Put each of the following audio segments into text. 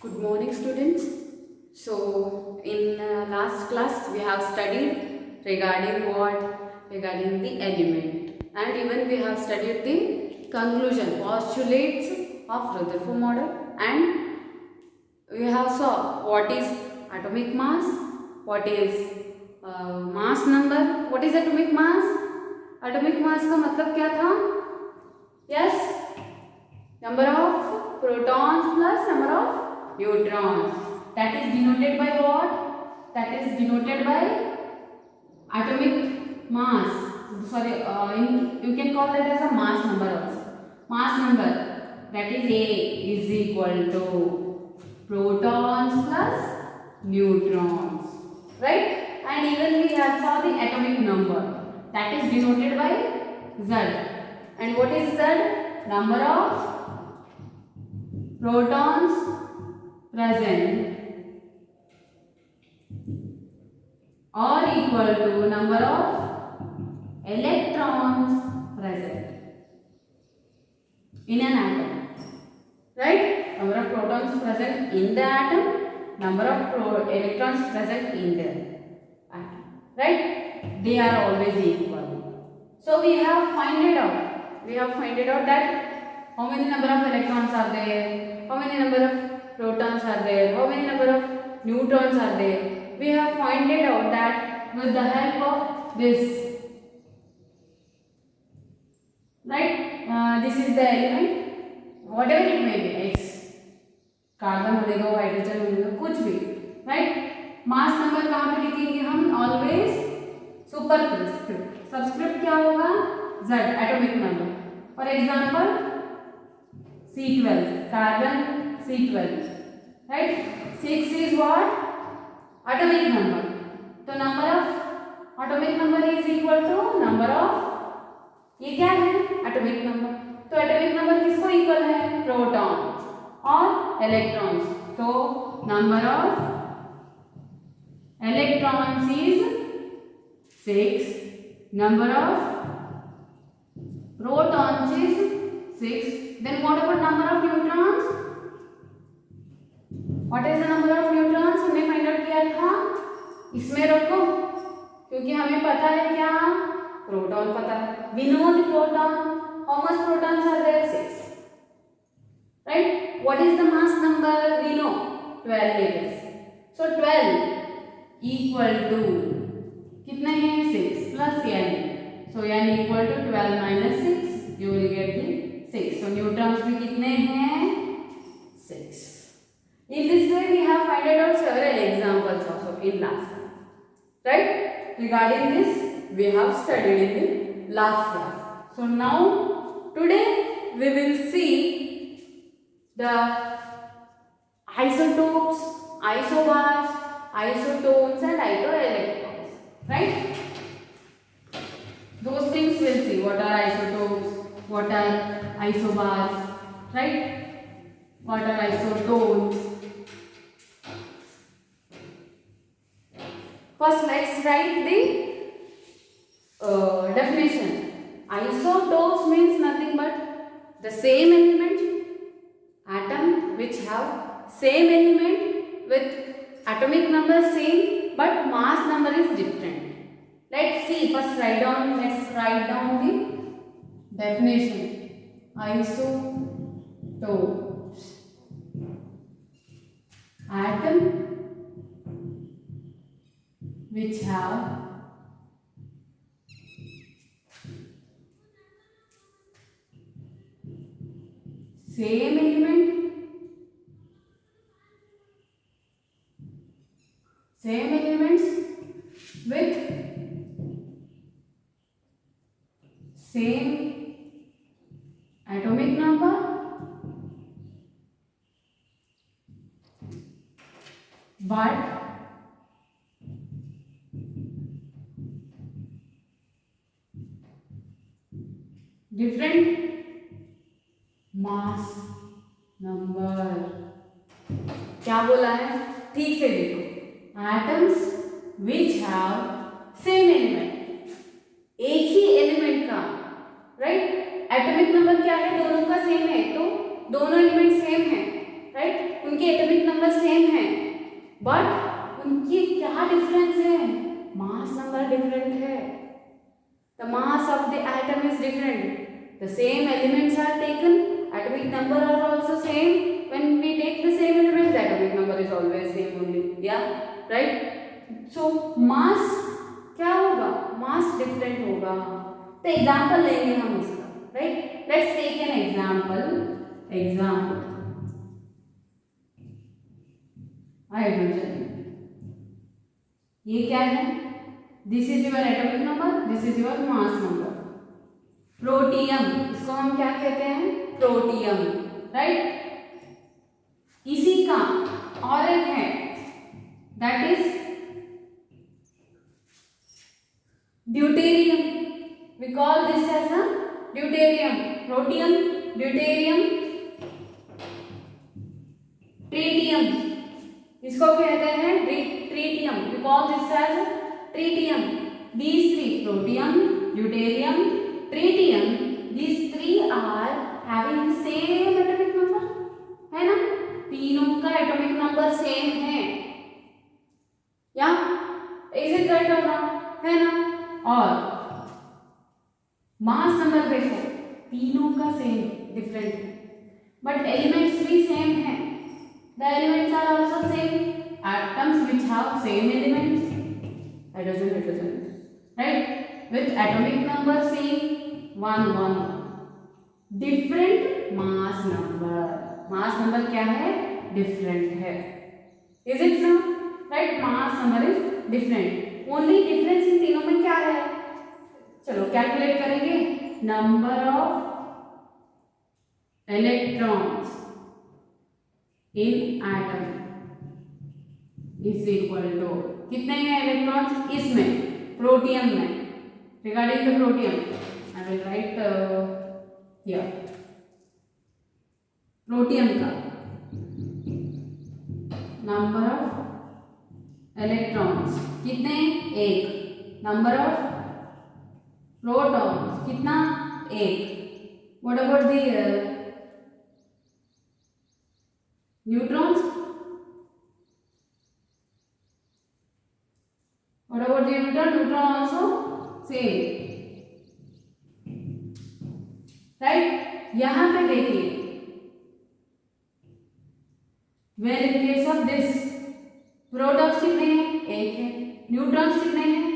Good morning, students. So, in last class, we have studied regarding what? Regarding the element, and even we have studied the conclusion, postulates of Rutherford model, and we have saw what is atomic mass, what is mass number, what is atomic mass. Atomic mass का मतलब क्या था? Yes, number of protons plus number of neutrons. That is denoted by what? That is denoted by atomic mass. Sorry, you can call that as a mass number also. Mass number, that is A, is equal to protons plus neutrons, right? And even we have saw the atomic number, that is denoted by Z. And what is Z? Number of protons present or equal to number of electrons present in an atom, right? Number of protons present in the atom, number of electrons present in the atom, right? They are always equal. So we have find it out that how many number of electrons are there, how many number of protons are there, how many number of neutrons are there. We have find it out that with the help of this, right? This is the element, whatever it may be, X, carbon होने दो, hydrogen होने दो, कुछ भी, right? Mass number कहाँ पे लिखेंगे हम? Always superscript. सबस्क्रिप्ट क्या होगा? Z, atomic number. For example C12, carbon C12, right? 6 is what? Atomic number. तो number of atomic number is equal to number of, ये क्या है? Atomic number. तो atomic number किसको equal है? Protons और electrons. तो number of electrons is 6. Number of protons is 6. Then what about number of neutrons? What is the number of neutrons? हमने find out किया था. इसमें रखो क्योंकि हमें पता है क्या? प्रोटॉन पता है. We know the proton. How much protons are there? 6. Right? What is the mass number? We know 12 it is. So 12 equal to कितने हैं? 6 plus n. So n equal to 12 minus 6. You will get the 6. So neutrons भी कितने हैं? 6. In this way we have find out several examples also in last class. Right? Regarding this we have studied in the last class. So now today we will see the isotopes, isobars, isotones and isoelectrons. Right? Those things we'll see. What are isotopes? What are isobars? Right? What are isotones? First, let's write the definition. Isotopes means nothing but the same element, atom which have same element with atomic number same but mass number is different. Let's see. First, let's write down the definition. Isotopes, atom which have same element, same elements with same atomic number but different mass number. क्या बोला है? ठीक से देखो. Atoms which have same element, एक ही element का, right? Atomic number क्या है? दोनों का सेम है, तो दोनों एलिमेंट सेम है, राइट? उनके एटॉमिक नंबर सेम है, बट उनकी क्या डिफरेंस है, मास नंबर डिफरेंट है। The mass of the atom is different, the same elements are taken, atomic number are also same. When we take the same elements, the atomic number is always same only. Yeah, right? So mass क्या होगा, mass different होगा। तो example लेंगे हम इसका, right? Let's take an example hydrogen. ये क्या है, this is your atomic number, this is your mass number. Protium, इसको हम क्या कहते हैं, प्रोटियम, राइट। इसी का और एक है, that is deuterium. We call this as a deuterium, protium, deuterium, tritium, इसको कहते हैं tritium, we call this as tritium. These three, protium, deuterium, tritium, these three are having the same atomic number, है ना, तीनों का atomic number same है, या is it right और नॉट, है ना। और मास नंबर देखो, तीनों का सेम डिफरेंट है, बट एलिमेंट्स भी सेम है, the elements are also same, atoms which have same elements, hydrogen, right, with atomic number same 1 1, different mass number, mass number क्या है, different है, is it so, right? mass number is different, only difference इन तीनों में क्या है, चलो calculate करेंगे। number of electrons in atom is equal to, कितने हैं इलेक्ट्रॉन्स इसमें, प्रोटियम में, regarding the protium I will write here, protium का number of electrons कितने, एक, number of protons कितना, एक, what about the neutrons, what about the neutron also same, right. यहां पे देखिए, well in case of this, protons कितने हैं, एक है, न्यूट्रॉन्स कितने हैं,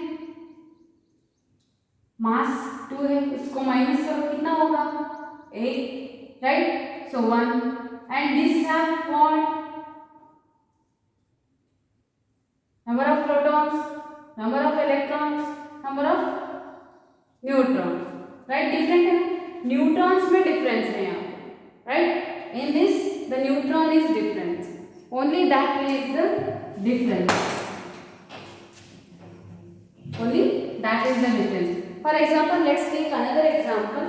मास 2 है, इसको माइनस करो कितना होगा, एक, right, so 1, and this have what, number of protons, number of electrons, number of neutrons, right, different है, न्यूट्रॉन्स में डिफरेंस है यहाँ, right, in this the neutron is difference, only that is the difference, only that is the difference. For example let's take another example,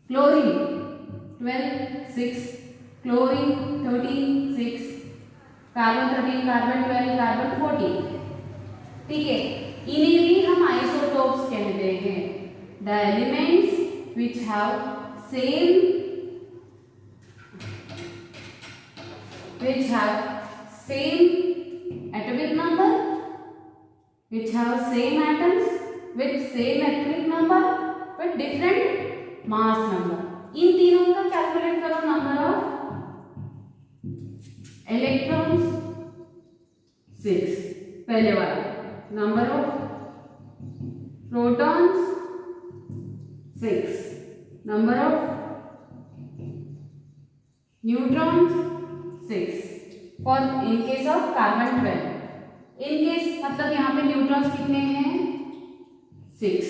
chlorine 12 6, chlorine 13 6, carbon 13, carbon 12, carbon 14, ठीक है, इन्हें भी हम isotopes कहते हैं, the elements which have same atomic number, which have same atoms with same atomic number but different mass number, इन तीनों का calculate करो, नंबर ऑफ इलेक्ट्रॉन्स 6, पहले वाला, number of protons 6, number of neutrons 6, for in case of carbon 12, in case मतलब यहाँ पे neutrons कितने हैं, 6,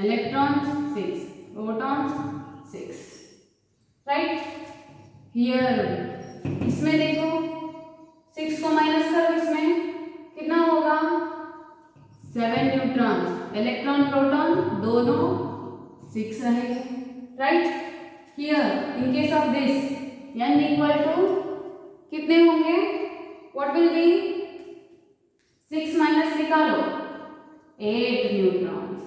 इलेक्ट्रॉन्स 6, प्रोटॉन्स 6, राइट। हियर इसमें देखो 6 को माइनस करो, इसमें कितना होगा, 7 न्यूट्रॉन, इलेक्ट्रॉन प्रोटॉन दोनों 6 रहेंगे, right. Here in case of this n equal to कितने होंगे, व्हाट विल बी, 6 माइनस निकालो, 8 न्यूट्रॉन्स,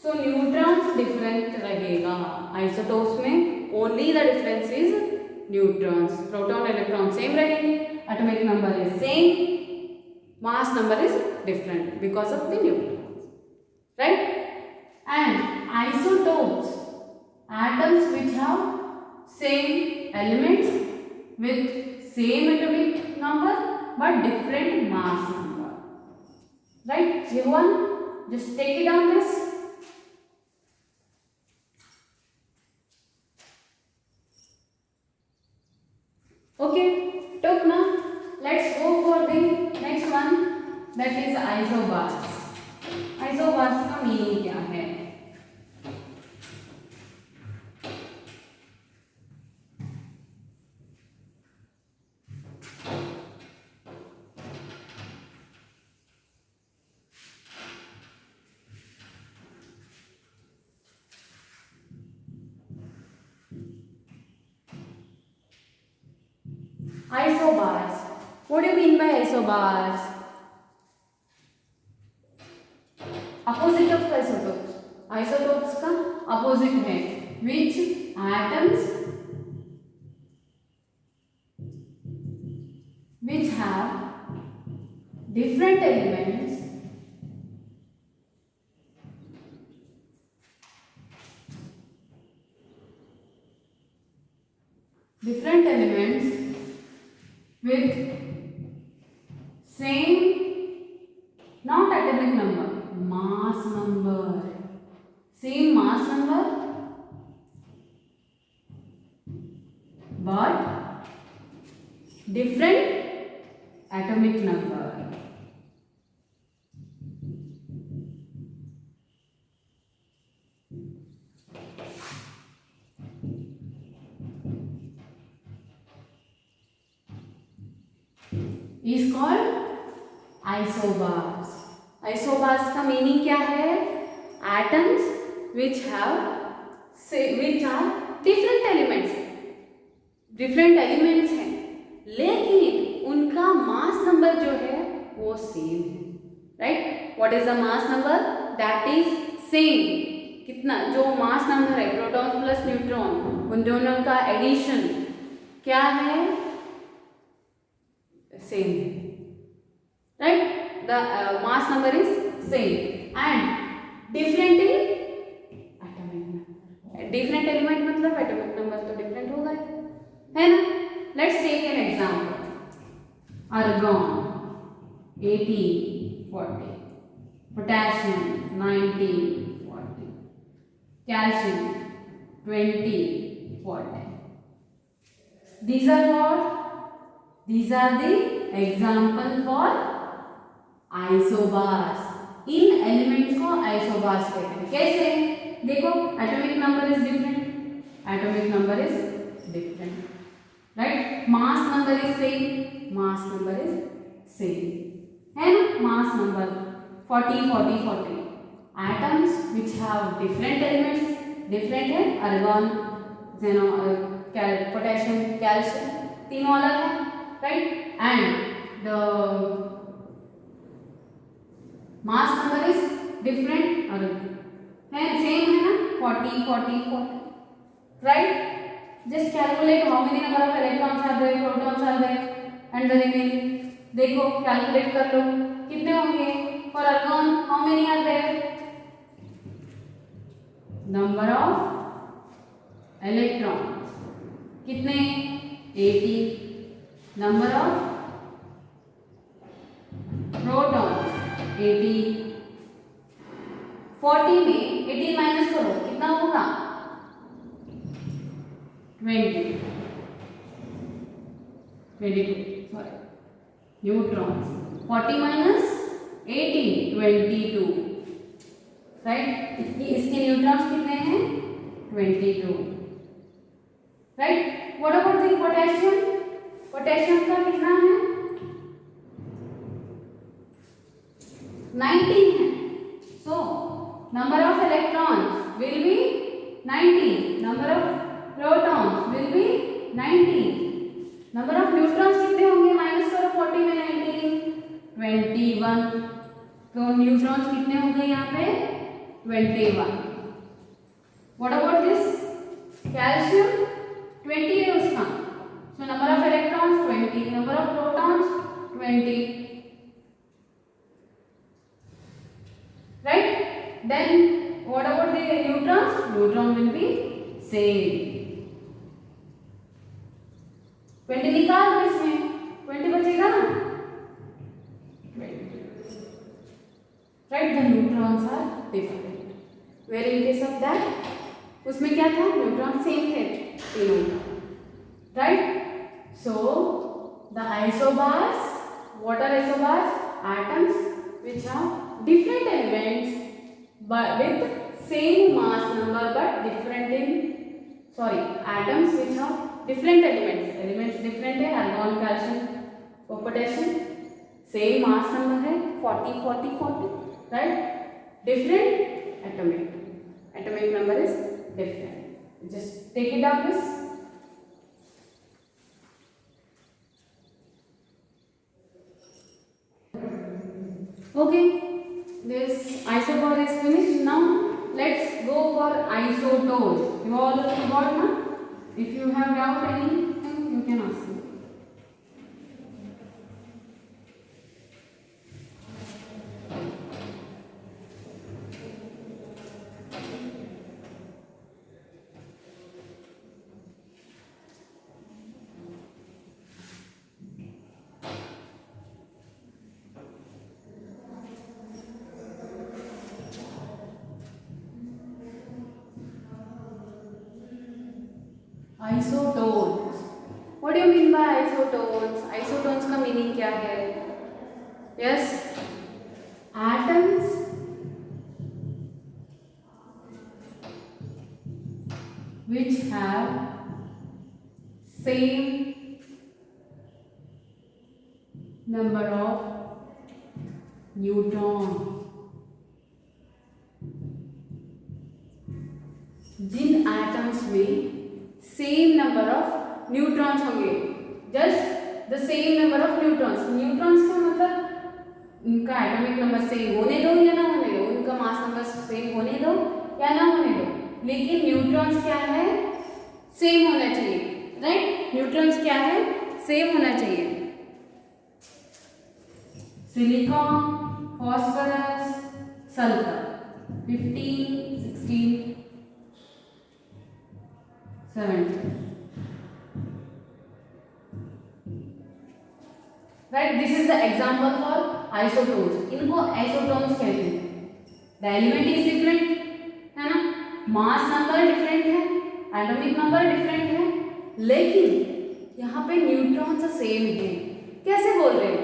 सो न्यूट्रॉन्स डिफरेंट रहेगा आइसोटोप्स में, only the difference is neutrons, proton electron same रहेंगे, atomic number is same, mass number is different because of the neutrons, right? And isotopes, atoms which have same elements with same atomic number but different mass number, right? Everyone just take it down this. Okay, talk now. Let's go for the next one, that is isobars. Isobars का meaning क्या है? Isobars. What do you mean by isobars? Opposite of isotopes. Isotopes का opposite है which atoms which have different elements with same, not atomic number, mass number, same mass number but different atomic number. is called isobars. Isobars का meaning क्या है? Atoms which are different elements हैं, लेकिन उनका mass number जो है वो same है, right? What is the mass number? That is same. कितना जो मास नंबर है प्रोटॉन प्लस न्यूट्रॉन, उन दोनों का एडिशन क्या है? Same, right? The mass number is same and different in atomic number. Different element मतलब एटॉमिक नंबर तो डिफरेंट होगा, है ना? Let's take an example. argon 1840, potassium 1940, calcium 2040. These are what? These are the example for isobars. In elements को isobars कहते हैं. कैसे? देखो, atomic number is different, atomic number is different, right? Mass number is same, mass number is same, है ना? Mass number 40 40 40. Atoms which have different elements, different है, argon, potassium, calcium, तीनों अलग है, right? And the mass number is different और है same, है ना? 40 40 40, right? Just calculate how many number of electrons are there, protons are there and the remaining. देखो, calculate कर लो कितने होंगे. For argon how many are there? Number of electrons कितने? 80. Number of protons 80. 40 में 18 माइनस करो, कितना होगा? 22. Sorry, neutrons. 40 minus 18 22, right? इसके न्यूट्रॉन्स कितने हैं? 22, right? What about the potassium? Potassium का कितना है? 19 है. So number of electrons will be 19, number of protons will be 19. Number of neutrons कितने होंगे? माइनस करो 40 में 19, 21. तो न्यूट्रॉन्स कितने हो गए यहाँ पे? 21. What about this? Calcium 20 है उसका. So number of electrons 20, number of protons 20. Right? Then what about the neutrons? Neutron will be same. 20 निकाल दो इसमें, 20 बचेगा ना? 20. Right? The neutrons are different. Where in case of that, उसमें क्या था? न्यूट्रॉन सेम थे तीनों. Right? So the isobars, what are isobars? Atoms which have different elements but with same mass number but different in, sorry, atoms which have different elements different है, argon, calcium और potassium, same mass number है 40 40 40, right? Different atomic number is different. Just take it down this. Okay, this isobar is finished. Now let's go for isotone. You all got now? If you have doubt anything, you can ask me. Isotones. What do you mean by isotones? Isotones का meaning क्या है? Yes, atoms which have same number of neutrons. जिन atoms में same number of neutrons होंगे, just the same number of neutrons. Neutrons का मतलब उनका atomic number same होने दो या ना होने दो, उनका मास नंबर सेम होने दो या ना होने दो, लेकिन न्यूट्रॉन्स क्या है? सेम होना चाहिए. राइट? न्यूट्रॉन्स क्या है? सेम होना चाहिए. Silicon, phosphorus, sulphur 15 16 70. Right? This is the example for isotones. इनको isotones कहते हैं. The element is different, है ना? Mass number different है, atomic number different है, लेकिन यहाँ पे न्यूट्रॉन्स सेम है. कैसे बोल रहे हैं?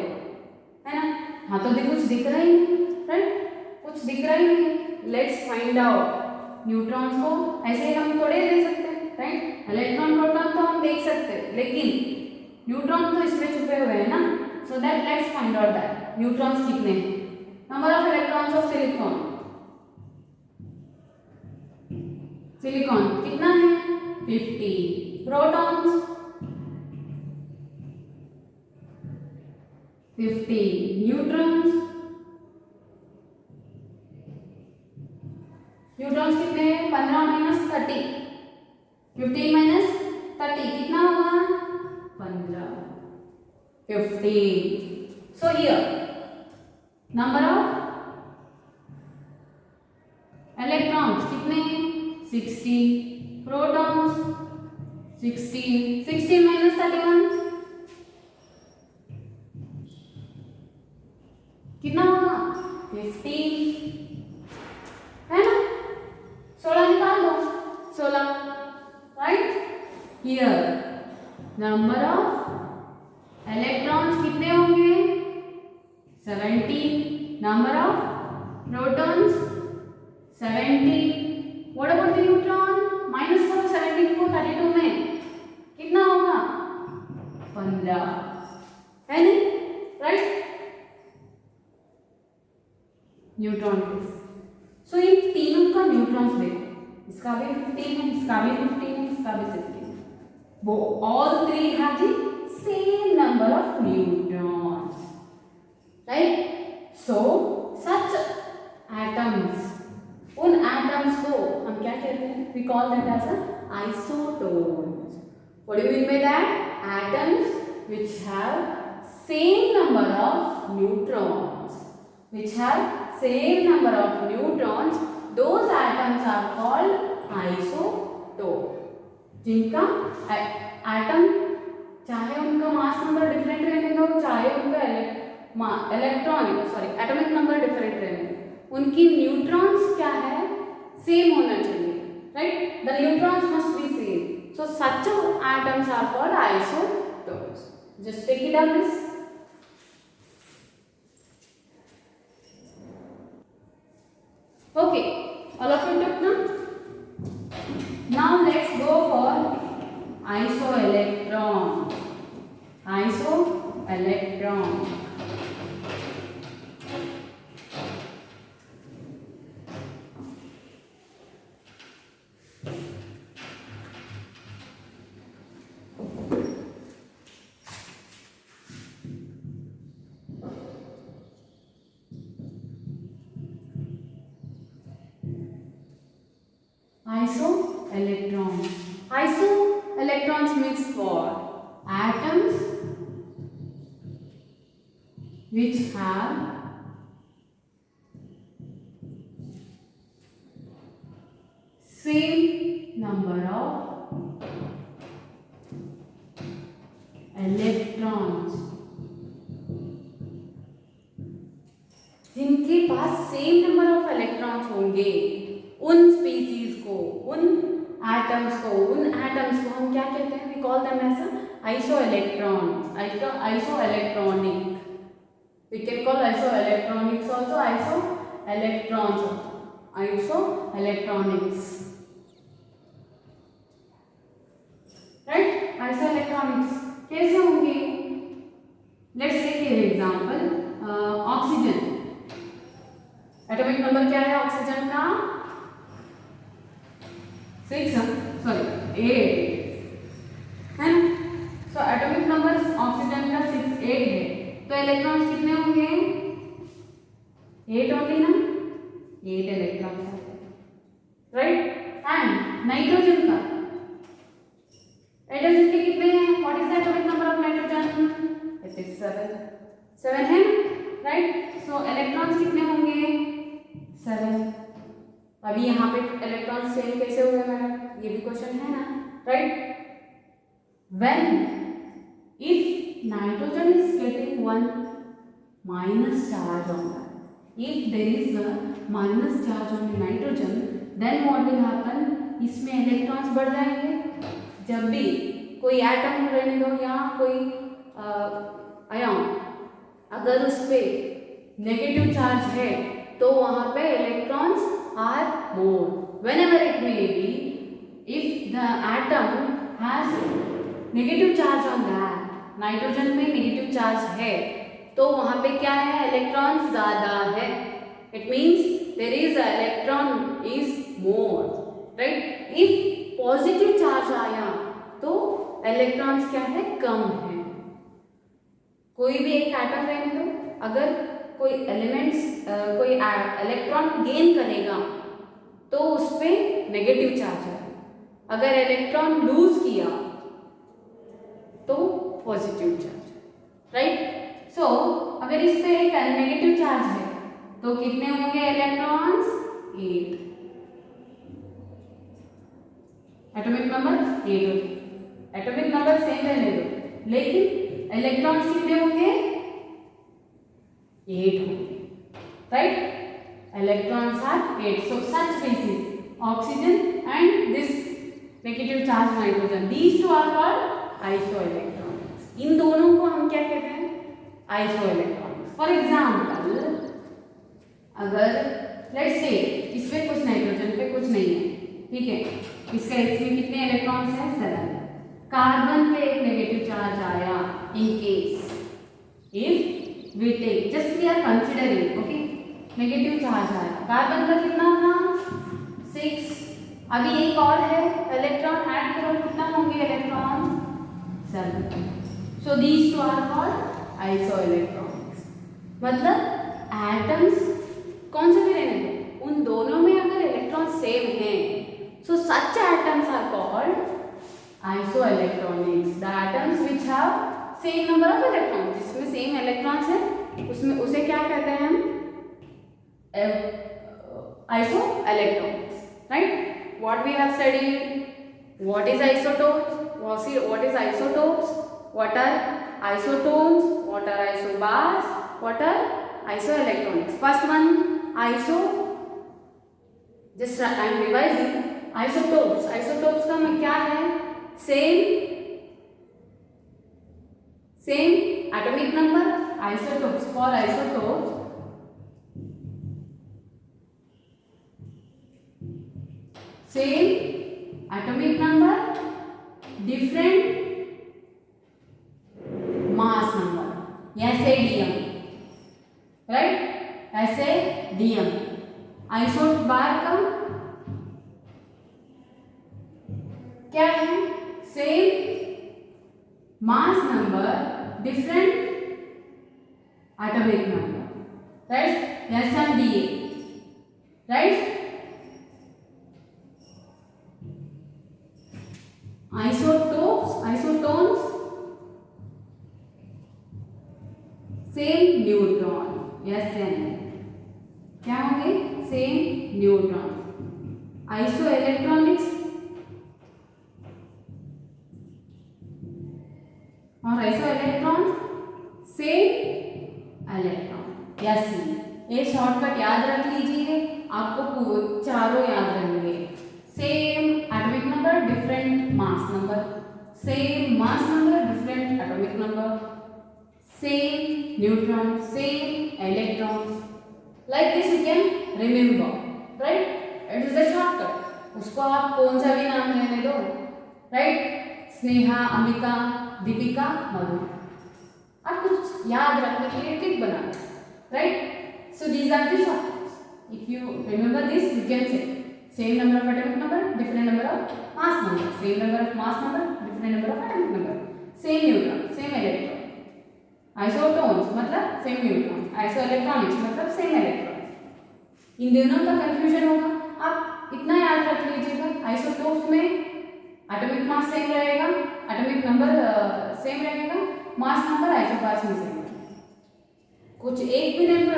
है ना? हाँ तो कुछ दिख रहा ही नहीं. राइट? कुछ दिख रहा ही नहीं. Let's find out. न्यूट्रॉन्स को ऐसे ही हम थोड़े दे सकते हैं. राइट? इलेक्ट्रॉन प्रोटॉन तो हम देख सकते हैं, लेकिन न्यूट्रॉन तो इसमें छुपे हुए हैं ना. So that let's find out that neutrons कितने हैं. Number of electrons of silicon. Silicon कितना है? 50. प्रोटॉन्स 50. न्यूट्रॉन्स कितने हैं? 15 माइनस 30. 15 माइनस 30 कितना होगा? 15. 15. So here number of electrons कितने हैं? 16. protons 16. 16 minus 31 कितना होगा? 15 है ना? 16 निकाल दो. 16. Right? Here number of electrons कितने होंगे? 17. number of protons 17. what about the neutron? Minus करो 17 को 32 में, कितना होगा? 15. है नहीं? राइट? न्यूट्रॉन. सो इन तीनों का न्यूट्रॉन्स देखो. इसका भी 15 है, इसका भी 15 है, इसका भी 16 है. वो all three have the same number of neutrons. Right? So such atoms, उन call that as a isotopes. What do you mean by that? Atoms which have same number of neutrons. Which have same number of neutrons. Those atoms are called isotope. जिनका atom चाहे उनका मास number different रहने दो, चाहे उनका atomic number different रहने दो, उनकी न्यूट्रॉन्स क्या है, सेम होना चाहिए, right? The neutrons must be same. So such atoms are called isotopes. Just take it down this. Okay, all of you took now? Now let's go for isoelectron. Isoelectron. Isoelectron. Isoelectrons means for atoms which have same number of electrons. जिनके पास same number of electrons होंगे, उन species को, उन atoms को हम क्या कहते हैं? We call them as isoelectrons. Isoelectronic. We can call isoelectronics also isoelectrons. Isoelectronics, right? Isoelectronics कैसे होंगे? Let's take an example. Oxygen. Atomic number क्या है ऑक्सीजन का? 8 है ना? सो एटॉमिक नंबर ऑक्सीजन का 8 है, तो इलेक्ट्रॉन्स कितने होंगे? 8 होंगे ना? 8 इलेक्ट्रॉन्स, राइट? एंड नाइट्रोजन का, नाइट्रोजन के कितने हैं? What is the atomic number of nitrogen? It is 7 है, राइट? सो इलेक्ट्रॉन्स कितने होंगे? 7. अभी यहाँ पे इलेक्ट्रॉन सेम कैसे हुए मैडम? ये भी क्वेश्चन है ना, right? When if nitrogen is getting one minus charge on that, if there is a minus charge on the nitrogen, then what will happen? इसमें इलेक्ट्रॉन्स बढ़ जाएंगे. जब भी कोई एटम रहने दो या कोई आयन, अगर उस पे नेगेटिव चार्ज है तो वहाँ पे electrons are more. Whenever it may be, if the atom has negative charge on that, nitrogen में नेगेटिव चार्ज है तो वहाँ पे क्या है? इलेक्ट्रॉन्स ज़्यादा है. It means there is a electron is more, right? If positive charge आया तो इलेक्ट्रॉन्स क्या है? कम है. कोई भी एक एटम रहने दो, अगर कोई एलिमेंट्स कोई इलेक्ट्रॉन गेन करेगा तो उस पे नेगेटिव चार्ज है. अगर इलेक्ट्रॉन लूज किया तो पॉजिटिव चार्ज, राइट? सो अगर इस पे एक नेगेटिव चार्ज है तो कितने होंगे इलेक्ट्रॉन्स? 8. एटॉमिक नंबर 8 होगी. एटॉमिक नंबर सेम रहने दो, लेकिन इलेक्ट्रॉन्स कितने होंगे? 8 होंगे, right? Electrons are 8. So such species, oxygen and this negative charge nitrogen, these two are called isoelectrons. इन दोनों को हम क्या कहते हैं? Isoelectrons. For example, अगर let's say इसमें कुछ नाइट्रोजन पे कुछ नहीं है, ठीक है? इसमें कितने इलेक्ट्रॉन्स हैं? 7. कार्बन पे एक नेगेटिव चार्ज आया, in case if we take, just we are considering, okay? Negative charge आया, कार्बन का कितना था? 6. अभी एक और है, इलेक्ट्रॉन ऐड करो, कितना होंगे electron? 7. So these two are called isoelectronics. मतलब एटम्स कौन से भी रहने दो, उन दोनों में अगर इलेक्ट्रॉन सेम हैं, So such atoms are called isoelectronics. The atoms which have same number of electrons, जिसमें same electrons है उसमें उसे क्या कहते हैं हम? Isoelectronics, right? What we have studied? What is isotopes? What is isotopes? What are isotones? What are isobars? What are isoelectronics? First one, just I am revising. Isotopes. Isotopes का मतलब क्या है? Same atomic number. Isotopes. For isotopes, same atomic number, different mass number. SADM, right? SADM. isobar का क्या है? Same mass number, different atomic number, right? SMDA, right? Isotones, same neutron, SN, क्या होंगे? Same neutron. Isoelectronics और isoelectron same electron. SE. ये shortcut याद रख लीजिए, आपको चारों याद रहेंगे. Same atomic number, different mass number. Same mass number, different atomic number. Same neutron, same electron. Like this you can remember, right? It is a shortcut. उसको आप कौन सा भी नाम लेने दो, right? स्नेहा, अम्बिका, दीपिका, मधु. आप कुछ याद रखने के लिए टिक बना, right? So these are the shortcuts. If you remember this, you can say same number of atomic number, different number of mass number. Same number of mass number, different number of atomic number. Same neutron, same electron. Isotones मतलब same neutron. आइसोइलेक्ट्रॉनिक्स मतलब same electron. इन दोनों का confusion होगा. आप इतना याद रख लीजिएगा, आइसोटोप्स में एटॉमिक मास सेम रहेगा, एटॉमिक नंबर सेम रहेगा, मास नंबर आइसोबार्स में सेम रहेगा. कुछ एक भी नंबर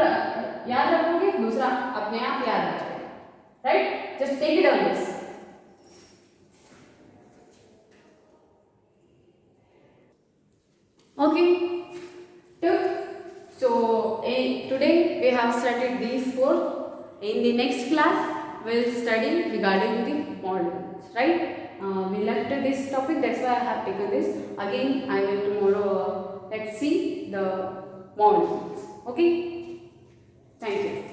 याद रखोगे, दूसरा अपने आप याद आ जाएगा, right? Just take it on this. Okay. So today we have studied these four. In the next class we will study regarding the molecules, right? We left this topic, that's why I have taken this. Again I will tomorrow let's see the molecules. Okay, thank you.